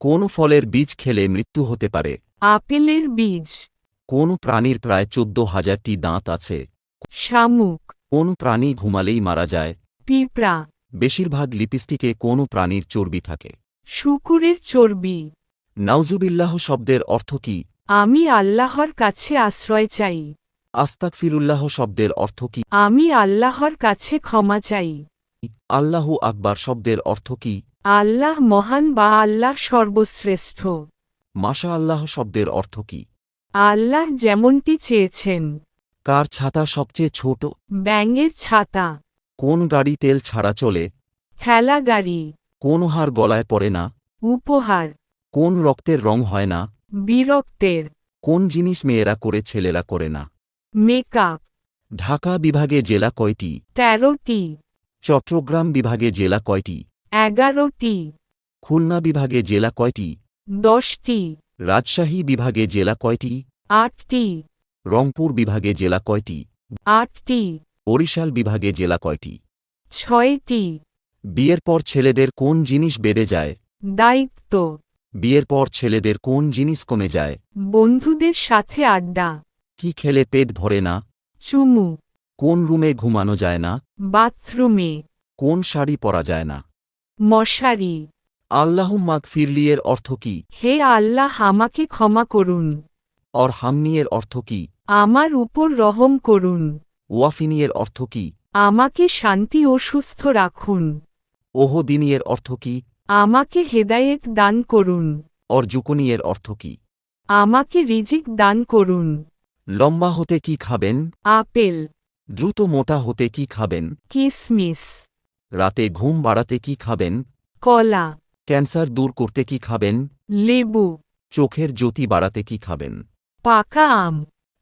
কোন ফলের বীজ খেলে মৃত্যু হতে পারে? আপেলের বীজ। কোন প্রাণীর প্রায় 14,000টি দাঁত আছে? শামুক। কোন প্রাণী ঘুমালেই মারা যায়? পিঁপড়া। বেশিরভাগ লিপস্টিকে কোন প্রাণীর চর্বি থাকে? শূকরের চর্বি। নাউজুবিল্লাহ শব্দের অর্থ কি? আমি আল্লাহর কাছে আশ্রয় চাই। আস্তাগফিরুল্লাহ শব্দের অর্থ কি? আমি আল্লাহর কাছে ক্ষমা চাই। আল্লাহু আকবার শব্দের অর্থ কি? আল্লাহ মহান বা আল্লাহ সর্বশ্রেষ্ঠ। মাশা আল্লাহ শব্দের অর্থ কি? আল্লাহ যেমনটি চেয়েছেন। কার ছাতা সবচেয়ে ছোট? ব্যাঙের ছাতা। কোন গাড়ি তেল ছাড়া চলে? ঠেলা গাড়ি। কোন হার গলায় পড়ে না? উপহার। কোন রক্তের রং হয় না? বিরক্তের। কোন জিনিস মেয়েরা করে ছেলেরা করে না? মেকআপ। ঢাকা বিভাগে জেলা কয়টি? 13টি। চট্টগ্রাম বিভাগে জেলা কয়টি? 11টি। খুলনা বিভাগে জেলা কয়টি? 10টি। রাজশাহী বিভাগে জেলা কয়টি? 8টি। রংপুর বিভাগে জেলা কয়টি? 8টি। বরিশাল বিভাগে জেলা কয়টি? 6টি। বিয়ের পর ছেলেদের কোন জিনিস বেড়ে যায়? দায়িত্ব। বিয়ের পর ছেলেদের কোন জিনিস কমে যায়? বন্ধুদের সাথে আড্ডা। কি খেলে পেট ভরে না? চুমু। কোন রুমে ঘুমানো যায় না? বাথরুমে। কোন শাড়ি পরা যায় না? মশারি। আল্লাহুম্মা গফিরলি এর অর্থ কি? হে আল্লাহ আমাকে ক্ষমা করুন। অর হামনি এর অর্থ কি? আমার উপর রহম করুন। ওয়াফিনি এর অর্থ কি? আমাকে শান্তি ও সুস্থ রাখুন। ওহদিনী এর অর্থ কি? আমাকে হেদায়েত দান করুন। অরজুকুনি এর অর্থ কি? আমাকে রিজিক দান করুন। লম্বা হতে কি খাবেন? আপেল। দ্রুত মোটা হতে কি খাবেন? কিসমিস। রাতে ঘুম বাড়াতে কি খাবেন? কলা। ক্যান্সার দূর করতে কি খাবেন? লেবু। চোখের জ্যোতি বাড়াতে কি খাবেন? পাকা আম।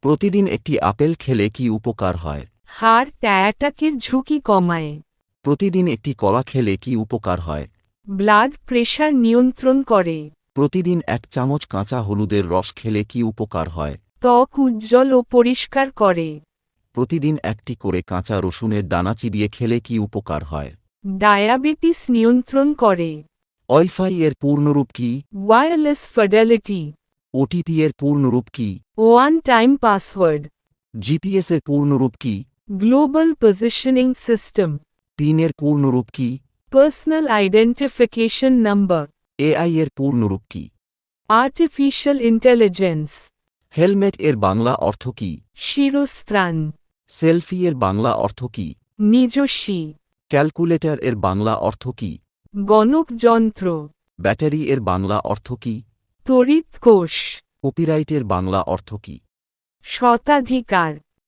প্রতিদিন একটি আপেল খেলে কি উপকার হয়? হার্ট অ্যাটাকের ঝুঁকি কমায়। প্রতিদিন একটি কলা খেলে কি উপকার হয়? ব্লাড প্রেশার নিয়ন্ত্রণ করে। প্রতিদিন 1 চামচ কাঁচা হলুদের রস খেলে কি উপকার হয়? ত্বক উজ্জ্বল ও পরিষ্কার করে। প্রতিদিন একটি করে কাঁচা রসুনের দানা চিবিয়ে খেলে কি উপকার হয়? ডায়াবেটিস নিয়ন্ত্রণ করে। ওয়াইফাই এর পূর্ণরূপ কি? Wireless fidelity. ওটিপি এর পূর্ণরূপ কি? One time password. জিপিএস এর পূর্ণরূপ কি? Global positioning system. পিন এর পূর্ণরূপ কি? Personal identification number. এআই এর পূর্ণরূপ কি? Artificial intelligence. হেলমেট এর বাংলা অর্থ কি? শিরস্ত্রাণ। সেলফি এর বাংলা অর্থ কি? নিজস্বী। ক্যালকুলেটর এর বাংলা অর্থ কি? গণক যন্ত্র। ব্যাটারি এর বাংলা অর্থ কি? তড়িৎ কোষ। কপিরাইটের বাংলা অর্থ কি? স্বত্বাধিকার।